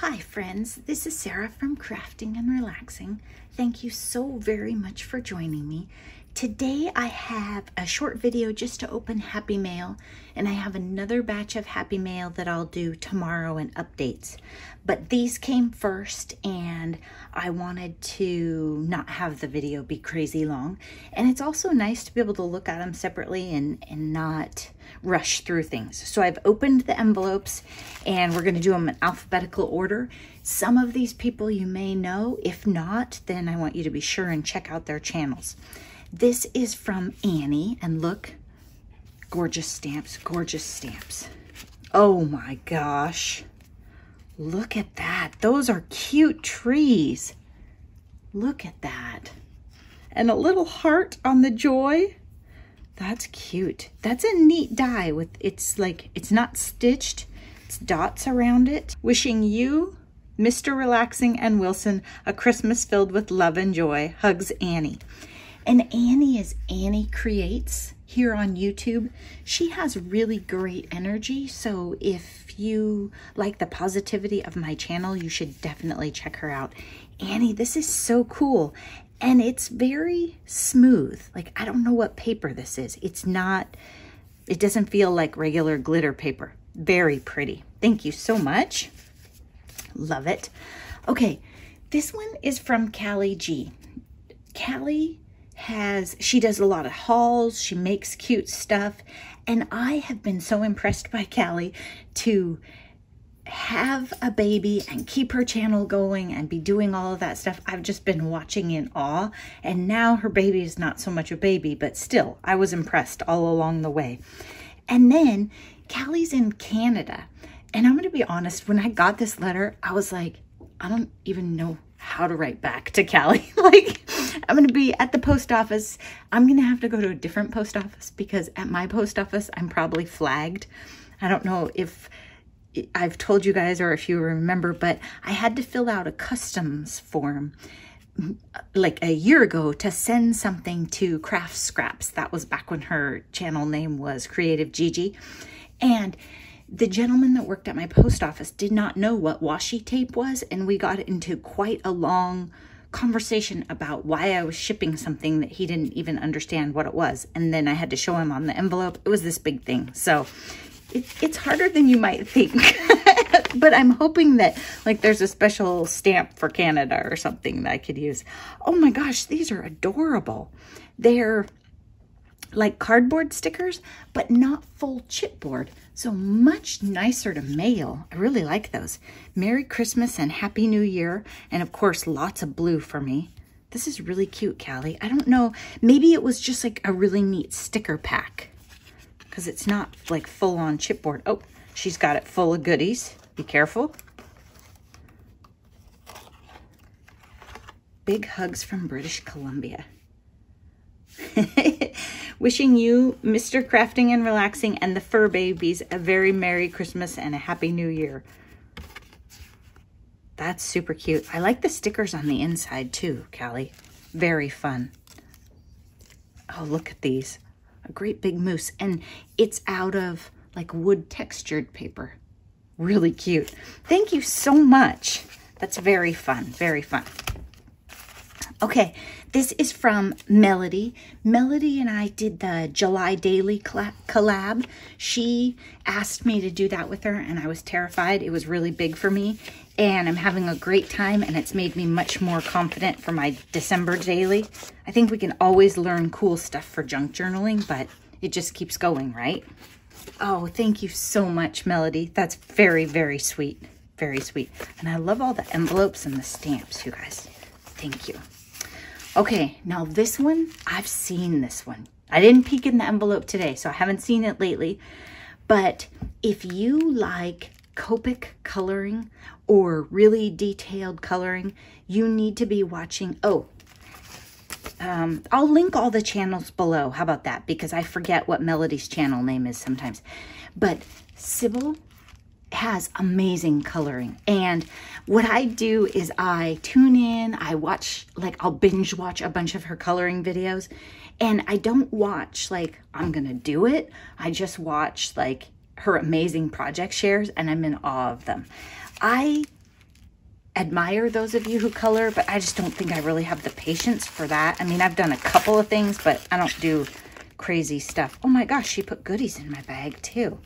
Hi friends, this is Sarah from Crafting and Relaxing. Thank you so very much for joining me. Today I have a short video just to open Happy Mail, and I have another batch of Happy Mail that I'll do tomorrow in updates. But these came first and I wanted to not have the video be crazy long. And it's also nice to be able to look at them separately and not rush through things. So I've opened the envelopes and we're going to do them in alphabetical order. Some of these people you may know. If not, then I want you to be sure and check out their channels. This is from Annie, and look, gorgeous stamps, gorgeous stamps. Oh my gosh. Look at that. Those are cute trees. Look at that. And a little heart on the joy. That's cute. That's a neat die with, it's not stitched. It's dots around it. Wishing you, Mr. Relaxing and Wilson, a Christmas filled with love and joy. Hugs, Annie. And Annie is Annie Creates here on YouTube. She has really great energy, so if you like the positivity of my channel, you should definitely check her out. Annie, this is so cool, and it's very smooth. Like, I don't know what paper this is. It's not, it doesn't feel like regular glitter paper. Very pretty. Thank you so much. Love it. Okay, this one is from Callie G. Callie she does a lot of hauls, she makes cute stuff, and I have been so impressed by Callie to have a baby and keep her channel going and be doing all of that stuff. I've just been watching in awe, and now her baby is not so much a baby, but still, I was impressed all along the way. And then Callie's in Canada, and I'm going to be honest, when I got this letter, I was like, I don't even know how to write back to Callie. Like, I'm going to be at the post office. I'm going to have to go to a different post office because at my post office, I'm probably flagged. I don't know if I've told you guys or if you remember, but I had to fill out a customs form like a year ago to send something to Craft Scraps. That was back when her channel name was Creative Gigi. And the gentleman that worked at my post office did not know what washi tape was, and we got into quite a long conversation about why I was shipping something that he didn't even understand what it was. And then I had to show him on the envelope. It was this big thing. So it's harder than you might think. But I'm hoping that like there's a special stamp for Canada or something that I could use. Oh my gosh, these are adorable. They're like cardboard stickers, but not full chipboard. So much nicer to mail. I really like those. Merry Christmas and Happy New Year. And of course, lots of blue for me. This is really cute, Callie. I don't know. Maybe it was just like a really neat sticker pack because it's not like full on chipboard. Oh, she's got it full of goodies. Be careful. Big hugs from British Columbia. Wishing you, Mr. Crafting and Relaxing, and the fur babies a very Merry Christmas and a Happy New Year. That's super cute. I like the stickers on the inside too, Callie. Very fun. Oh, look at these. A great big moose. And it's out of like wood textured paper. Really cute. Thank you so much. That's very fun. Very fun. Okay, this is from Melody. Melody and I did the July Daily collab. She asked me to do that with her, and I was terrified. It was really big for me, and I'm having a great time, and it's made me much more confident for my December Daily. I think we can always learn cool stuff for junk journaling, but it just keeps going, right? Oh, thank you so much, Melody. That's very, very sweet. Very sweet. And I love all the envelopes and the stamps, you guys. Thank you. Okay, now this one, I've seen this one. I didn't peek in the envelope today, so I haven't seen it lately. But if you like Copic coloring or really detailed coloring, you need to be watching. Oh, I'll link all the channels below. How about that? Because I forget what Melody's channel name is sometimes. But Sybil has amazing coloring, and what I do is I tune in, I watch, like I'll binge watch a bunch of her coloring videos, and I don't watch like I'm gonna do it. I just watch like her amazing project shares, and I'm in awe of them. I admire those of you who color, but I just don't think I really have the patience for that. I mean, I've done a couple of things, but I don't do crazy stuff. Oh my gosh, she put goodies in my bag too.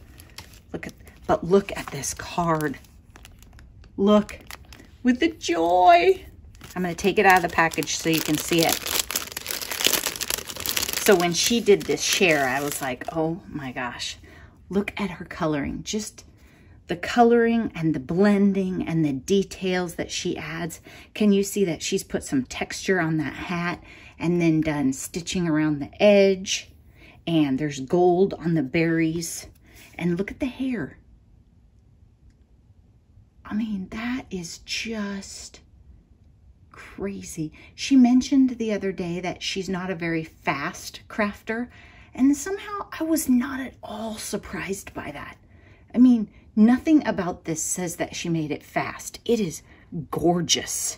Look at this card. Look, with the joy. I'm going to take it out of the package so you can see it. So when she did this share, I was like, oh my gosh, look at her coloring. Just the coloring and the blending and the details that she adds. Can you see that she's put some texture on that hat and then done stitching around the edge? And there's gold on the berries. And look at the hair. I mean, that is just crazy. She mentioned the other day that she's not a very fast crafter, and somehow I was not at all surprised by that. I mean, nothing about this says that she made it fast. It is gorgeous.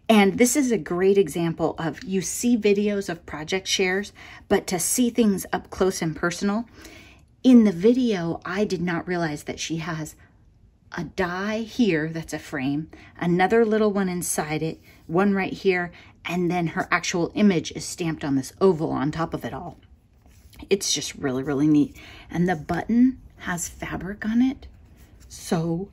And this is a great example of, you see videos of project shares, but to see things up close and personal. In the video, I did not realize that she has a die here that's a frame, another little one inside it, one right here, and then her actual image is stamped on this oval on top of it all. It's just really, really neat. And the button has fabric on it. So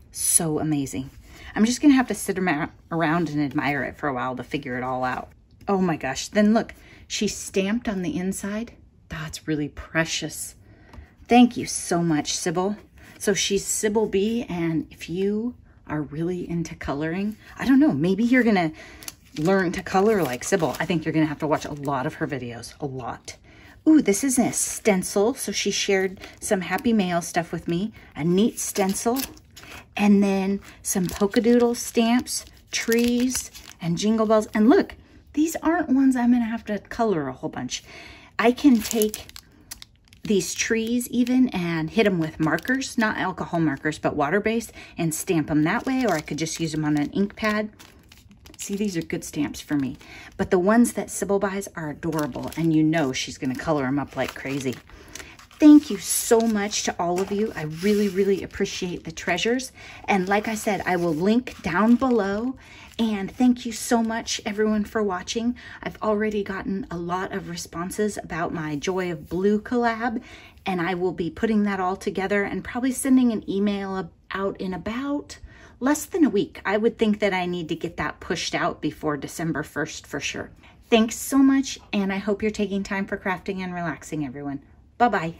amazing. I'm just gonna have to sit around and admire it for a while to figure it all out. Oh my gosh, then look, she's stamped on the inside. That's really precious. Thank you so much, Sybil. So she's Sybil B, and if you are really into coloring, I don't know, maybe you're gonna learn to color like Sybil. I think you're gonna have to watch a lot of her videos, a lot. Ooh, this is a stencil. So she shared some Happy Mail stuff with me, a neat stencil, and then some polka doodle stamps, trees, and jingle bells. And look, these aren't ones I'm gonna have to color a whole bunch. I can take these trees even and hit them with markers, not alcohol markers, but water-based, and stamp them that way, or I could just use them on an ink pad. See, these are good stamps for me. But the ones that Sybil buys are adorable, and you know she's gonna color them up like crazy. Thank you so much to all of you. I really, really appreciate the treasures. And like I said, I will link down below. And thank you so much, everyone, for watching. I've already gotten a lot of responses about my Joy of Blue collab, and I will be putting that all together and probably sending an email out in about less than a week. I would think that I need to get that pushed out before December 1st for sure. Thanks so much, and I hope you're taking time for crafting and relaxing, everyone. Bye-bye.